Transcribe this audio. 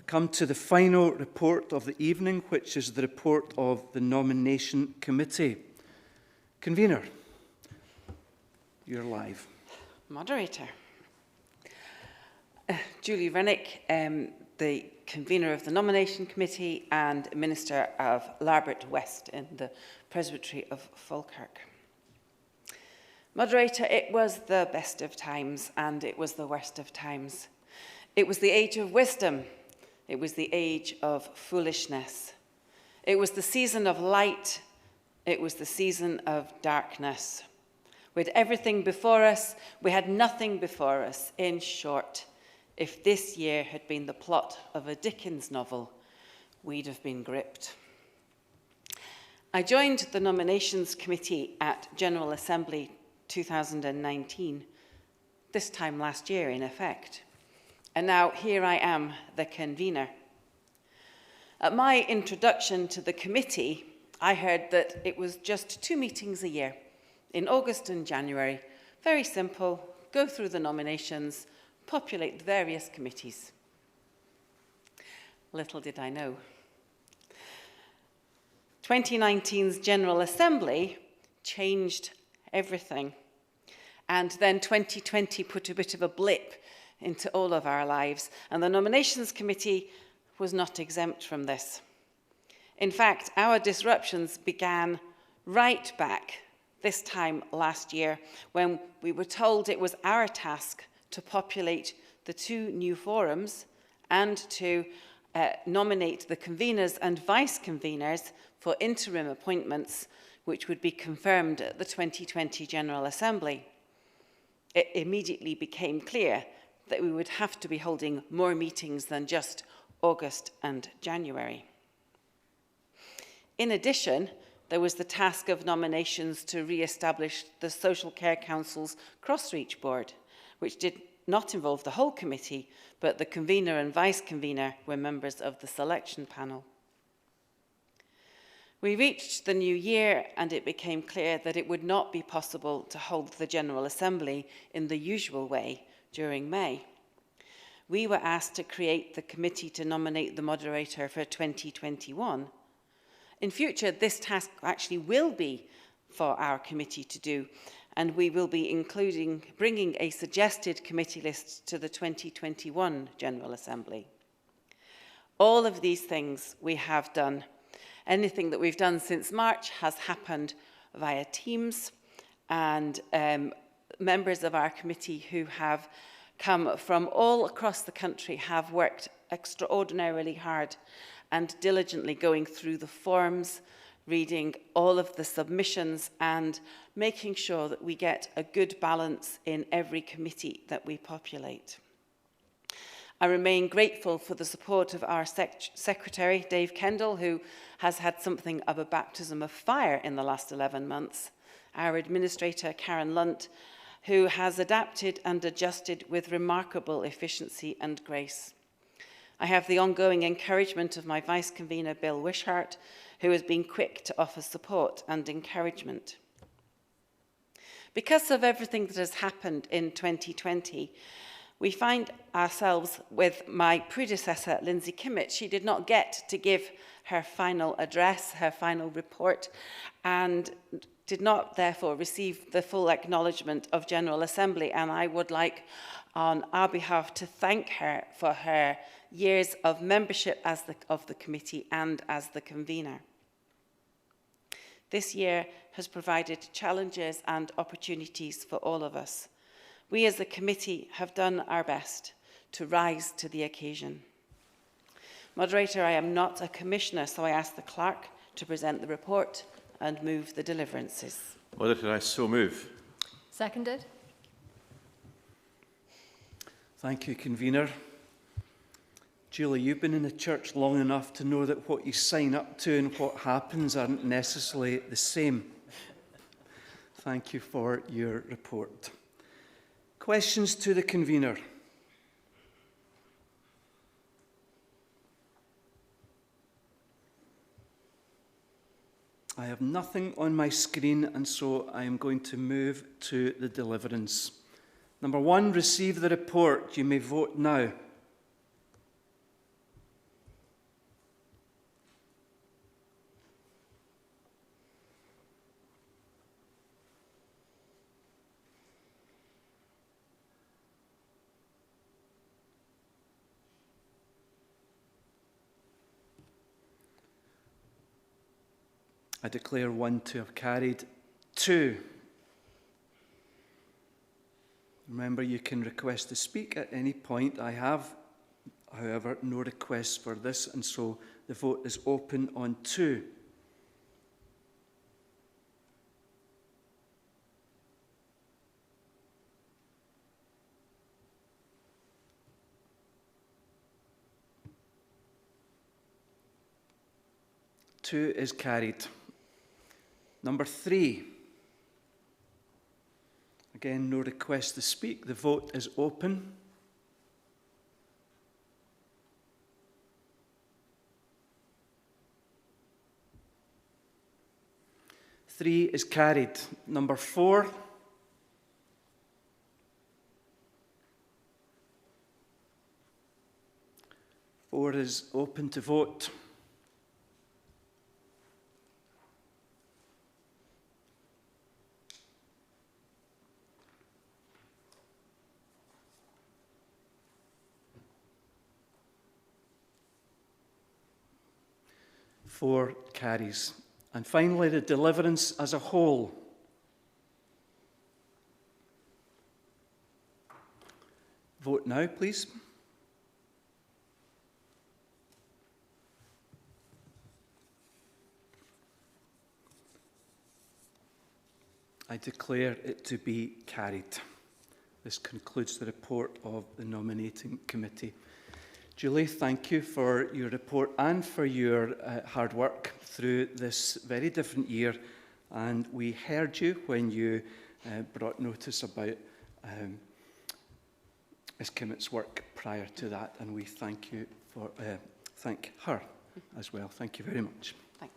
come to the final report of the evening, which is the report of the Nomination Committee. Convener, you're live. Moderator. Julie Rennick, the convener of the Nomination Committee and Minister of Larbert West in the Presbytery of Falkirk. Moderator, it was the best of times and it was the worst of times. It was the age of wisdom. It was the age of foolishness. It was the season of light. It was the season of darkness. We had everything before us. We had nothing before us. In short, if this year had been the plot of a Dickens novel, we'd have been gripped. I joined the Nominations Committee at General Assembly 2019, this time last year in effect. And now here I am, the convener. At my introduction to the committee, I heard that it was just 2 meetings a year, in August and January. Very simple, go through the nominations, populate the various committees. Little did I know. 2019's General Assembly changed everything. And then 2020 put a bit of a blip into all of our lives, and the Nominations Committee was not exempt from this. In fact, our disruptions began right back this time last year when we were told it was our task to populate the 2 new forums and to nominate the conveners and vice-conveners for interim appointments, which would be confirmed at the 2020 General Assembly. It immediately became clear that we would have to be holding more meetings than just August and January. In addition, there was the task of nominations to re-establish the Social Care Council's Crossreach Board, which did not involve the whole committee, but the convener and vice-convener were members of the selection panel. We reached the new year and it became clear that it would not be possible to hold the General Assembly in the usual way during May. We were asked to create the committee to nominate the moderator for 2021. In future, this task actually will be for our committee to do, and we will be bringing a suggested committee list to the 2021 General Assembly. All of these things we have done. Anything that we've done since March has happened via Teams, and members of our committee who have come from all across the country have worked extraordinarily hard and diligently going through the forms, reading all of the submissions and making sure that we get a good balance in every committee that we populate. I remain grateful for the support of our Secretary, Dave Kendall, who has had something of a baptism of fire in the last 11 months, our Administrator, Karen Lunt, who has adapted and adjusted with remarkable efficiency and grace. I have the ongoing encouragement of my Vice-Convener, Bill Wishart, who has been quick to offer support and encouragement. Because of everything that has happened in 2020, we find ourselves with my predecessor, Lindsay Kimmett. She did not get to give her final address, her final report, and did not therefore receive the full acknowledgement of General Assembly, and I would like on our behalf to thank her for her years of membership of the committee and as the convener. This year has provided challenges and opportunities for all of us. We as a committee have done our best to rise to the occasion. Moderator, I am not a commissioner, so I ask the clerk to present the report and move the deliverances. Moderator, I so move. Seconded. Thank you, convener. Julie, you've been in the church long enough to know that what you sign up to and what happens aren't necessarily the same. Thank you for your report. Questions to the convener? I have nothing on my screen, and so I am going to move to the deliverance. Number 1, receive the report. You may vote now. I declare 1 to have carried. 2. Remember, you can request to speak at any point. I have, however, no requests for this, and so the vote is open on 2. Two is carried. Number 3. Again, no request to speak. The vote is open. Three is carried. Number 4. Four is open to vote. Four carries. And finally, the deliverance as a whole. Vote now, please. I declare it to be carried. This concludes the report of the nominating committee. Julie, thank you for your report and for your hard work through this very different year. And we heard you when you brought notice about Ms. Kimmett's work prior to that, and we thank you for thank her as well. Thank you very much. Thank